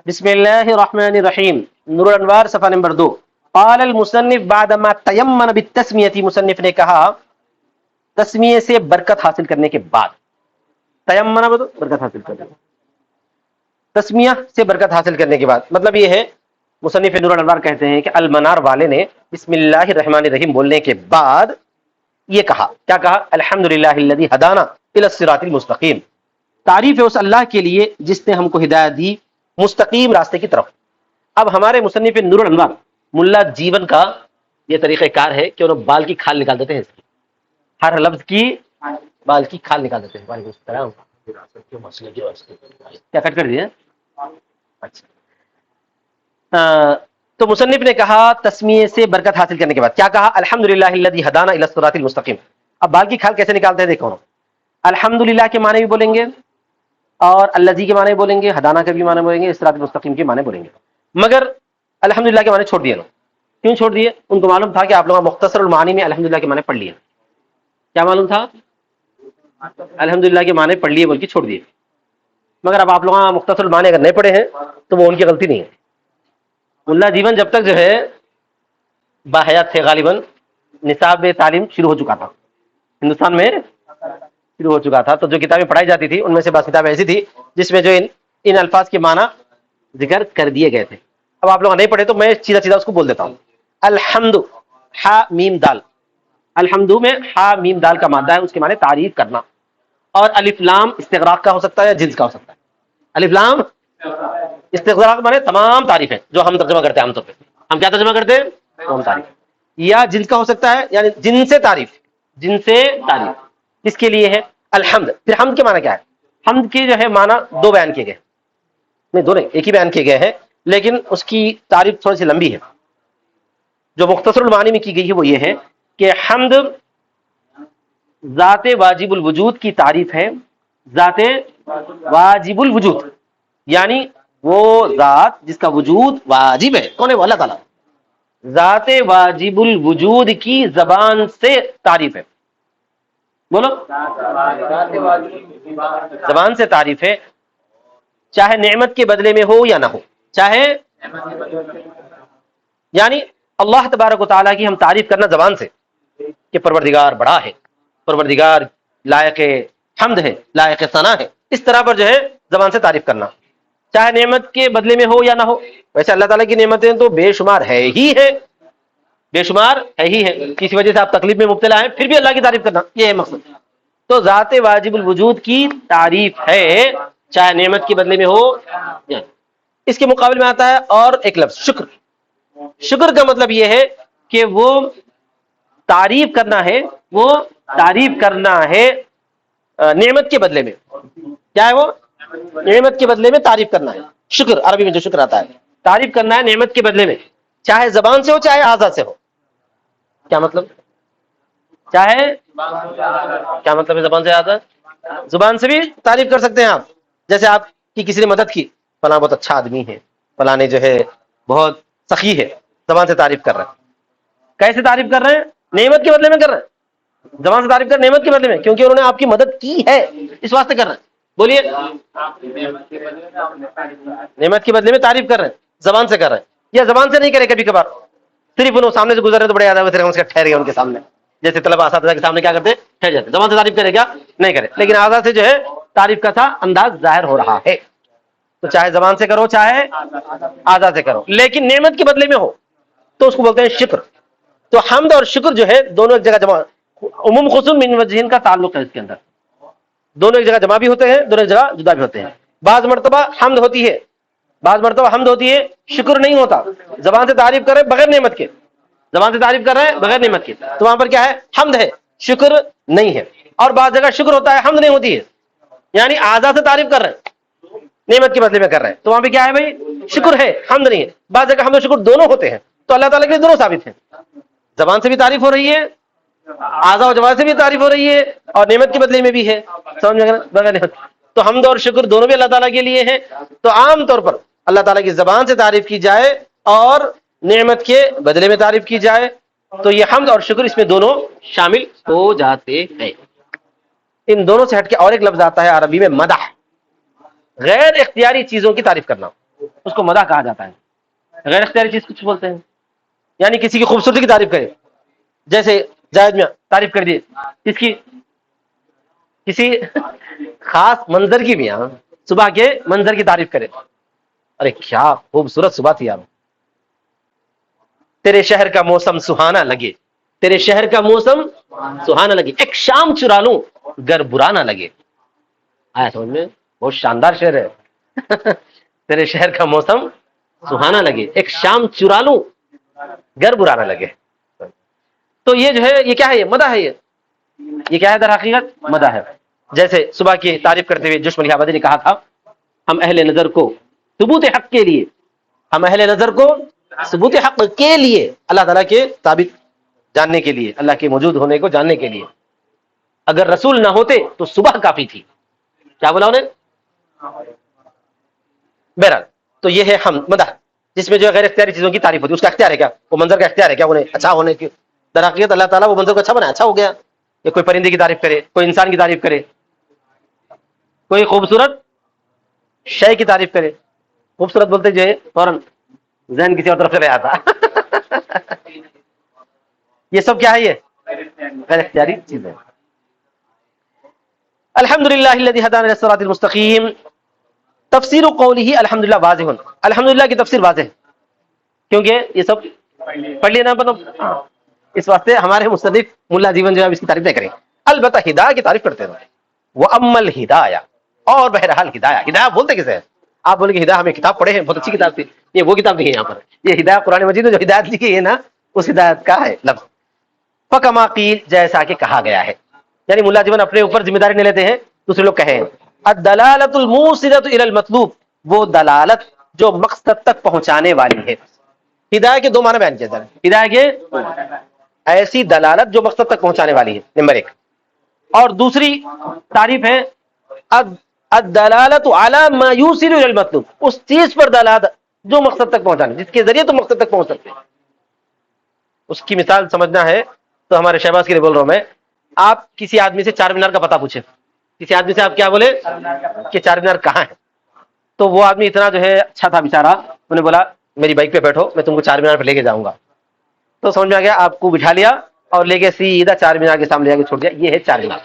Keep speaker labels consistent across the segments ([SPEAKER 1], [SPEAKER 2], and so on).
[SPEAKER 1] بسم اللہ الرحمن الرحیم، نور الانوار صفحہ نمبر 2۔ قال المصنف بعدما تیمن بالتسمیہ، مصنف نے کہا تسمیہ سے برکت حاصل کرنے کے بعد، تیمن برکت حاصل کرنے، تسمیہ سے برکت حاصل کرنے کے بعد مطلب یہ ہے، مصنف نور الانوار کہتے ہیں کہ المنار والے نے بسم اللہ الرحمن الرحیم بولنے کے بعد یہ کہا، کیا کہا؟ الحمدللہ الذی ہدانا الی الصراط المستقیم، تعریف ہے اس اللہ کے لیے جس نے ہم کو ہدایت دی مستقیم راستے کی طرف۔ اب ہمارے مصنف نور الانوار ملا جیون کا یہ طریقہ کار ہے کہ انہوں بال کی کھال نکال دیتے ہیں، اس کی ہر لفظ کی بال کی کھال نکال دیتے ہیں۔ وعلیکم السلام، کیا کٹ کر دیا؟ اچھا، تو مصنف نے کہا تسمیہ سے برکت حاصل کرنے کے بعد کیا کہا؟ الحمدللہ الذی ہدانا الی الصراط المستقیم۔ اب بال کی کھال کیسے نکالتے ہیں دیکھو، الحمدللہ کے معنی بھی بولیں گے اور الذی کے معنی بولیں گے، ہدانا کے بھی معنی بولیں گے، صراط المستقیم کے معنی بولیں گے، مگر الحمدللہ کے معنی چھوڑ دیے لوگ۔ کیوں چھوڑ دیے؟ ان کو معلوم تھا کہ آپ لوگ مختصر المعانی میں الحمدللہ کے معنی پڑھ لیے۔ کیا معلوم تھا؟ الحمدللہ کے معنی پڑھ لیے بول کے چھوڑ دیے، مگر اب آپ لوگ مختصر المعانی اگر نہیں پڑھے ہیں تو وہ ان کی غلطی نہیں ہے۔ ملا جیون جب تک جو ہے باحیات تھے، غالباً نصاب تعلیم شروع ہو چکا تھا ہندوستان میں، شروع ہو چکا تھا، تو جو کتابیں پڑھائی جاتی تھی ان میں سے بعض کتابیں ایسی تھی جس میں جو ان الفاظ کے معنی ذکر کر دیے گئے تھے۔ اب آپ لوگ نہیں پڑھے تو میں سیدھا سیدھا اس کو بول دیتا ہوں۔ الحمد، ہا میم دال، الحمد میں ہا میم دال کا مادہ ہے، اس کے معنی تعریف کرنا، اور الف لام استغراق کا ہو سکتا ہے یا جنس کا ہو سکتا ہے۔ الف لام استغراق معنی تمام تعریف ہے جو ہم ترجمہ کرتے ہیں عام طور پہ، ہم کیا ترجمہ کرتے ہیں؟ تمام تعریف، یا جنس کا ہو سکتا ہے یعنی جن سے تعریف، جن سے تعریف کس کے لیے ہے؟ الحمد۔ پھر حمد کے معنی کیا ہے؟ حمد کے جو ہے معنی دو بیان کیے گئے، نہیں دو نہیں، ایک ہی بیان کیے گئے ہیں، لیکن اس کی تعریف تھوڑی سی لمبی ہے۔ جو مختصر المعانی میں کی گئی ہے وہ یہ ہے کہ حمد ذات واجب الوجود کی تعریف ہے، ذات واجب الوجود یعنی وہ ذات جس کا وجود واجب ہے، کون ہے؟ وہ اللہ تعالیٰ، ذات واجب الوجود کی زبان سے تعریف ہے، بولو زبان سے تعریف ہے، چاہے نعمت کے بدلے میں ہو یا نہ ہو، چاہے یعنی اللہ تبارک و تعالیٰ کی ہم تعریف کرنا زبان سے کہ پروردگار بڑا ہے، پروردگار لائق حمد ہے، لائق ثنا ہے، اس طرح پر جو ہے زبان سے تعریف کرنا، چاہے نعمت کے بدلے میں ہو یا نہ ہو۔ ویسے اللہ تعالیٰ کی نعمتیں تو بے شمار ہے ہی ہے، بے شمار ہے ہی ہے، کسی وجہ سے آپ تکلیف میں مبتلا ہیں پھر بھی اللہ کی تعریف کرنا، یہ ہے مقصد۔ تو ذات واجب الوجود کی تعریف ہے، چاہے نعمت کے بدلے میں ہو یا۔ اس کے مقابل میں آتا ہے اور ایک لفظ شکر۔ شکر کا مطلب یہ ہے کہ وہ تعریف کرنا ہے، وہ تعریف کرنا ہے نعمت کے بدلے میں، کیا ہے وہ؟ نعمت کے بدلے میں تعریف کرنا ہے، شکر عربی میں جو شکر آتا ہے، تعریف کرنا ہے نعمت کے بدلے میں، چاہے زبان سے ہو چاہے اعضاء سے ہو۔ کیا مطلب؟ چاہے کیا مطلب ہے زبان سے اعضاء؟ زبان سے بھی تعریف کر سکتے ہیں آپ، جیسے آپ کی کسی نے مدد کی، فلاں بہت اچھا آدمی ہے، فلاں نے جو ہے بہت سخی ہے، زبان سے تعریف کر رہے ہیں۔ کیسے تعریف کر رہے ہیں؟ نعمت کے بدلے میں کر رہے ہیں، زبان سے تعریف کر نعمت کے بدلے میں، کیونکہ انہوں نے آپ کی مدد کی ہے اس واسطے کر رہے ہیں۔ بولیے، نعمت کے بدلے میں تعریف کر رہے ہیں، زبان سے کر رہے ہیں، یا زبان سے نہیں کرے، کبھی کبھار صرف انہوں سامنے سے گزر رہے تو بڑے یاد آئے اس کا ٹھہر گئے ان کے سامنے، جیسے طلبہ اساتذہ کے سامنے کیا کرتے؟ ٹھہر جاتے، زبان سے تعریف کرے گا؟ نہیں کرے، لیکن اعضاء سے جو ہے تعریف کا تھا انداز ظاہر ہو رہا ہے۔ تو چاہے زبان سے کرو چاہے اعضاء سے کرو، لیکن نعمت کے بدلے میں ہو تو اس کو بولتے ہیں شکر۔ تو حمد اور شکر جو ہے دونوں ایک جگہ جمع، عموم خصوص من وجہین کا تعلق ہے اس کے اندر، دونوں ایک جگہ جمع بھی ہوتے ہیں، دونوں ایک جگہ جدا بھی ہوتے ہیں۔ بعض مرتبہ حمد ہوتی ہے، بعض مرتبہ حمد ہوتی ہے، شکر نہیں ہوتا، زبان سے تعریف کر رہے بغیر نعمت کے، زبان سے تعریف کر رہے ہیں بغیر نعمت کے، تو وہاں پر کیا ہے؟ حمد ہے، شکر نہیں ہے۔ اور بعض جگہ شکر ہوتا ہے حمد نہیں ہوتی ہے، یعنی اعضاء سے تعریف کر رہے ہیں نعمت کے بدلے میں کر رہے ہیں، تو وہاں پہ کیا ہے بھائی؟ شکر ہے، حمد نہیں ہے۔ بعض جگہ حمد و شکر دونوں ہوتے ہیں، تو اللہ تعالیٰ کے لیے دونوں ثابت ہیں، زبان سے بھی تعریف ہو رہی ہے، اعضاء و جوارح سے بھی تعریف ہو رہی ہے، اور نعمت کے بدلے میں بھی ہے، سمجھ میں بغیر نعمت۔ تو حمد اور شکر دونوں بھی اللہ تعالیٰ کے لیے ہیں۔ تو عام طور پر اللہ تعالیٰ کی زبان سے تعریف کی جائے اور نعمت کے بدلے میں تعریف کی جائے تو یہ حمد اور شکر اس میں دونوں شامل ہو جاتے ہیں۔ ان دونوں سے ہٹ کے اور ایک لفظ آتا ہے عربی میں مدح، غیر اختیاری چیزوں کی تعریف کرنا، اس کو مدح کہا جاتا ہے. غیر اختیاری چیز کچھ بولتے ہیں، یعنی کسی کی خوبصورتی کی تعریف کرے، جیسے زاہد میں تعریف کر دیے اس کی کسی خاص منظر کی بھی، ہاں صبح کے منظر کی تعریف کرے، ارے کیا خوبصورت صبح تھی یار، تیرے شہر کا موسم سہانا لگے، تیرے شہر کا موسم سہانا لگے، ایک شام چرا لوں گر برا نہ لگے. آیا سمجھ میں؟ بہت شاندار شعر ہے. تیرے شہر کا موسم سہانا لگے، ایک شام چرا لوں گر برا نہ لگے. تو یہ جو ہے یہ کیا ہے؟ یہ مدح ہے. یہ کیا ہے در حقیقت؟ مدح ہے. جیسے صبح کی تعریف کرتے ہوئے جشم الہابادی نے کہا تھا، ہم اہل نظر کو ثبوت حق کے لیے، ہم اہل نظر کو ثبوت حق کے لیے، اللہ تعالیٰ کے ثابت جاننے کے لیے، اللہ کے موجود ہونے کو جاننے کے لیے، اگر رسول نہ ہوتے تو صبح کافی تھی. کیا بولا انہیں؟ بہرحال تو یہ ہے ہم مدح، جس میں جو غیر اختیاری چیزوں کی تعریف ہوتی ہے. اس کا اختیار ہے کیا؟ وہ منظر کا اختیار ہے کیا انہیں اچھا ہونے کی؟ در حقیقت اللہ تعالیٰ وہ منظر کو اچھا بنا، اچھا ہو گیا. کہ کوئی پرندے کی تعریف کرے، کوئی انسان کی تعریف کرے، کوئی خوبصورت شے کی تعریف کرے. خوبصورت بولتے جو ہے فوراً ذہن کسی اور طرف سے رہا تھا. یہ سب کیا ہے؟ یہ غیر اختیاری چیز ہے. الحمدللہ الذی ہدانا الی الصراط المستقیم. تفسیر قولہ الحمدللہ واضح، الحمدللہ کی تفسیر واضح ہے، کیونکہ یہ سب پڑھ لینا مطلب اس واسطے ہمارے مصنف ملا جیون جو ہے اس کی تعریف نہیں کریں، البتہ ہدایہ کی تعریف کرتے ہیں. وَأَمَّا الْهِدَایَہ، اور بہرحال ہدایہ. ہدایہ بولتے کسے ہیں؟ آپ بولیں کہ ہدایہ ہمیں کتاب پڑھے ہیں، بہت اچھی کتاب تھی. یہ وہ کتاب نہیں ہے یہاں پر، یہ ہدایہ قرآن مجید میں جو ہدایت لکھی ہے نا اس ہدایت کا ہے لفظ. فَكَمَا قِیل، جیسا کہ کہا گیا ہے. یعنی ملا جیون اپنے اوپر ذمہ داری نہیں لیتے ہیں، دوسرے لوگ کہیں. الدلالۃ الموصلۃ الی المطلوب، وہ دلالت جو مقصد تک پہنچانے والی ہے. ہدایہ کے دو معنی بیان کیا جائے. ہدایہ کے ایسی دلالت جو مقصد تک پہنچانے والی ہے، نمبر ایک. اور دوسری تعریف ہے الدلالۃ علی ما یوصل الی المطلوب، اس چیز پر دلالت جو مقصد تک پہنچانے، جس کے ذریعے تم مقصد تک پہنچ سکتے. اس کی مثال سمجھنا ہے تو ہمارے شہباز کے لیے بول رہا ہوں میں. آپ کسی آدمی سے چار مینار کا پتہ پوچھیں، کسی آدمی سے آپ کیا بولے کہ چار مینار کہاں ہے، تو وہ آدمی اتنا جو ہے اچھا تھا بیچارہ، انہوں نے بولا میری بائک پہ بیٹھو میں تم کو چار مینار پہ لے کے جاؤں گا. تو سمجھ میں آ گیا، آپ کو بٹھا لیا اور لے کے سیدھا چار مینار کے سامنے لے کے چھوڑ دیا. یہ ہے چار مینار.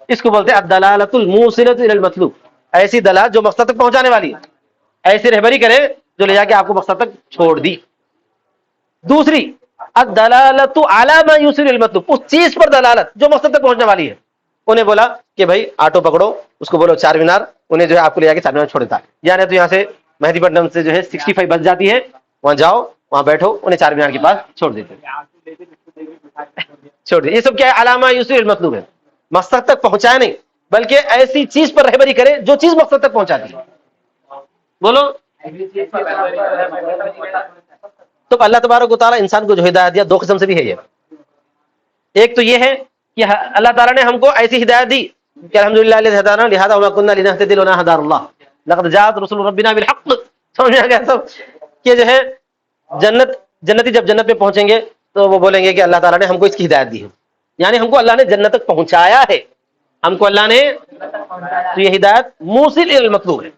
[SPEAKER 1] اس کو بولتے ہیں الدلالۃ الموصلۃ الی المطلوب، ایسی دلالت جو مقصد تک پہنچانے والی ہے، ایسی رہبری کرے جو لے جا کے آپ کو مقصد تک چھوڑ دی. دوسری الدلالۃ علی ما یوصل الی المطلوب، اس چیز پر دلالت جو مقصد تک پہنچنے والی ہے. انہیں بولا کہ بھائی آٹو پکڑو، اس کو بولو چار مینار، انہیں جو ہے آپ کو لے جا کے چار مینار چھوڑ دیتا. یعنی تو یہاں سے مہدی پٹنم سے جو ہے 65 بس جاتی ہے، وہاں جاؤ وہاں بیٹھو، انہیں چار مینار کے پاس چھوڑ دیتے. چھوڑ دیں. یہ سب کیا ہے؟ علامہ یوصل المطلوب ہے، مقصد تک پہنچایا نہیں بلکہ ایسی چیز پر رہبری کرے جو چیز مقصد تک پہنچاتی ہے. بولو. تو اللہ تبارک و تعالیٰ انسان کو جو ہدایت دیا دو قسم سے بھی ہے. یہ ایک تو یہ ہے کہ اللہ تعالیٰ نے ہم کو ایسی ہدایت دی کہ الحمدللہ الذی ہدانا لہذا وما كنا لنهتدي لولا هدانا اللہ لقد جاءت رسل ربنا بالحق. سمجھ آ گیا سب کہ جو ہے جنتی جب جنت میں پہنچیں گے تو وہ بولیں گے کہ اللہ تعالیٰ نے ہم کو اس کی ہدایت دی ہے، یعنی ہم کو اللہ نے جنت تک پہنچایا ہے، ہم کو اللہ نے. تو یہ ہدایت موصل الی المطلوب ہے.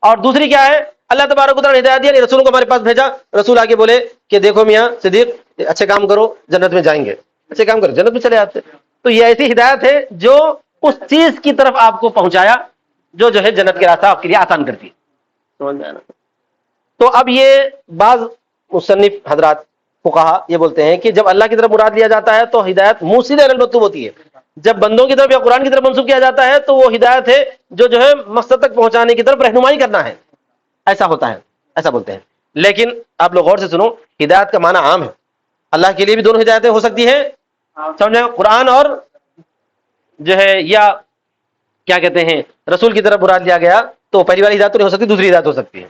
[SPEAKER 1] اور دوسری کیا ہے؟ اللہ تبارک و تعالیٰ نے ہدایت دیا، رسولوں کو ہمارے پاس بھیجا، رسول آگے بولے کہ دیکھو میاں صدیق اچھے کام کرو جنت میں جائیں گے، اچھے کام کرو جنت میں چلے آتے. تو یہ ایسی ہدایت ہے جو اس چیز کی طرف آپ کو پہنچایا جو ہے جنت کے راستہ آپ کے لیے آسان کرتی ہے. سمجھ میں آنا. تو اب یہ بعض مصنف حضرات فقہا یہ بولتے ہیں کہ جب اللہ کی طرف مراد لیا جاتا ہے تو ہدایت موصل الی المطلوب ہوتی ہے، جب بندوں کی طرف یا قرآن کی طرف منسوب کیا جاتا ہے تو وہ ہدایت ہے جو ہے مقصد تک پہنچانے کی طرف رہنمائی کرنا ہے. ایسا ہوتا ہے، ایسا بولتے ہیں. لیکن آپ لوگ غور سے سنو، ہدایت کا معنی عام ہے، اللہ کے لیے بھی دونوں ہدایتیں ہو سکتی ہیں. سمجھے؟ قرآن اور جو ہے یا کیا کہتے ہیں رسول کی طرف مراد لیا گیا تو پہلی والی ہدایت تو نہیں ہو سکتی، دوسری ہدایت ہو سکتی ہے.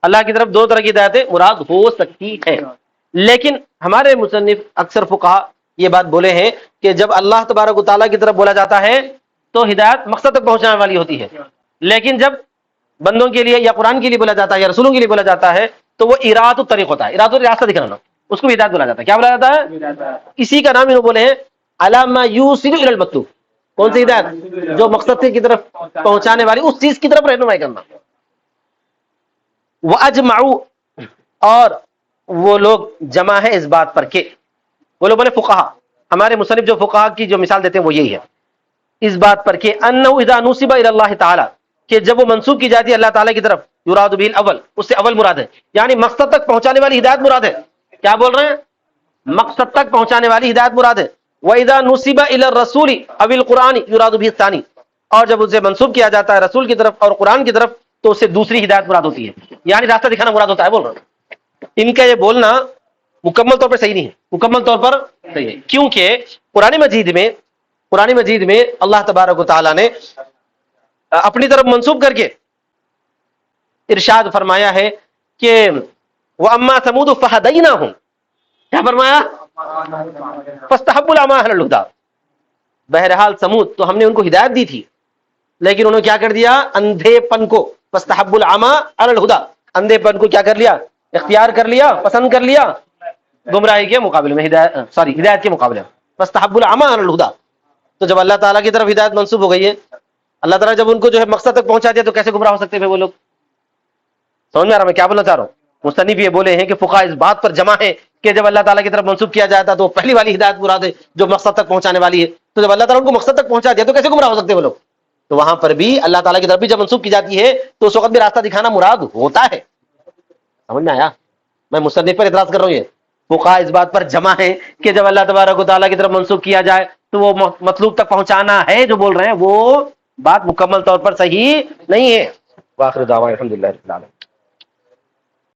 [SPEAKER 1] اللہ کی طرف دو طرح کی ہدایتیں مراد ہو سکتی ہے. لیکن ہمارے مصنف اکثر فقہا یہ بات بولے ہیں کہ جب اللہ تبارک و تعالیٰ کی طرف بولا جاتا ہے تو ہدایت مقصد تک پہنچانے والی ہوتی ہے، لیکن جب بندوں کے لیے یا قرآن کے لیے بولا جاتا ہے یا رسولوں کے لیے بولا جاتا ہے تو وہ اراد الطریق ہوتا ہے، اراد راستہ دکھانا، اس کو بھی ہدایت بولا جاتا ہے. کیا بولا جاتا ہے؟ اسی کا نام انہوں بولے ہیں علامہ یوصل الی المطلوب. کون سی ہدایت؟ جو مقصد کی طرف پہنچانے والی اس چیز کی طرف رہنمائی کرنا. وَأَجْمَعُوا، اور وہ لوگ جمع ہے اس بات پر کہ، وہ لوگ بولے فقہا، ہمارے مصنف جو فقہا کی جو مثال دیتے ہیں وہ یہی ہے، اس بات پر کہ انه اذا نسب الى اللہ تعالی، کہ جب وہ منسوب کی جاتی ہے اللہ تعالی کی طرف، یراد به الاول، اس سے اول مراد ہے، یعنی مقصد تک پہنچانے والی ہدایت مراد ہے. کیا بول رہے ہیں؟ مقصد تک پہنچانے والی ہدایت مراد ہے. واذا نسب الى الرسول او القران یراد به الثانی، اور جب اسے منسوب کیا جاتا ہے رسول کی طرف اور قرآن کی طرف تو اس سے دوسری ہدایت مراد ہوتی ہے، یعنی راستہ دکھانا مراد ہوتا ہے. بول رہا ہوں ان کا یہ بولنا مکمل طور پر صحیح نہیں ہے، مکمل طور پر صحیح ہے، کیونکہ قرآن مجید میں اللہ تبارک و تعالی نے اپنی طرف منسوب کر کے ارشاد فرمایا ہے کہ وَأَمَّا ثَمُودُ فَهَدَيْنَاهُمْ، کیا فرمایا؟ فَاسْتَحَبُّوا الْعَمَىٰ عَلَى الْهُدَىٰ، بہرحال سمود تو ہم نے ان کو ہدایت دی تھی لیکن انہوں نے کیا کر دیا؟ اندھے پن کو، فَاسْتَحَبُّوا الْعَمَىٰ عَلَى الْهُدَىٰ، اندھے پن کو کیا کر لیا؟ اختیار کر لیا، پسند کر لیا گمراہی کے مقابلے میں، ہدایت کے مقابلے میں. فَاسْتَحَبُّوا الْعَمَىٰ عَلَى الْهُدَىٰ، تو جب اللہ تعالیٰ کی طرف ہدایت منسوب ہو گئی ہے، اللہ تعالیٰ جب ان کو جو ہے مقصد تک پہنچا دیا تو کیسے گمراہ ہو سکتے ہیں وہ لوگ؟ سمجھ میں آ رہا میں کیا بولنا چاہ رہا ہوں؟ مصنف یہ بولے ہیں کہ فقہا اس بات پر جمع ہے کہ جب اللہ تعالیٰ کی طرف منسوب کیا جاتا تو پہلی والی ہدایت مراد ہے جو مقصد تک پہنچانے والی ہے، تو جب اللہ تعالیٰ ان کو مقصد تک پہنچا دیا تو کیسے گمراہ ہو سکتے ہیں وہ لوگ؟ تو وہاں پر بھی اللہ تعالیٰ کی طرف بھی جب منسوب کی جاتی ہے تو اس وقت بھی راستہ دکھانا مراد ہوتا ہے. سمجھ میں آیا؟ میں مصنف پر اعتراض کر رہا ہوں. یہ فقہا اس بات پر جمع ہے کہ جب اللہ تبارک و تعالیٰ کی طرف منسوب کیا جائے تو وہ مطلوب تک پہنچانا ہے، جو بول رہے ہیں وہ بات مکمل طور پر صحیح نہیں ہے. وآخر دعوانا الحمدللہ رب العالمین.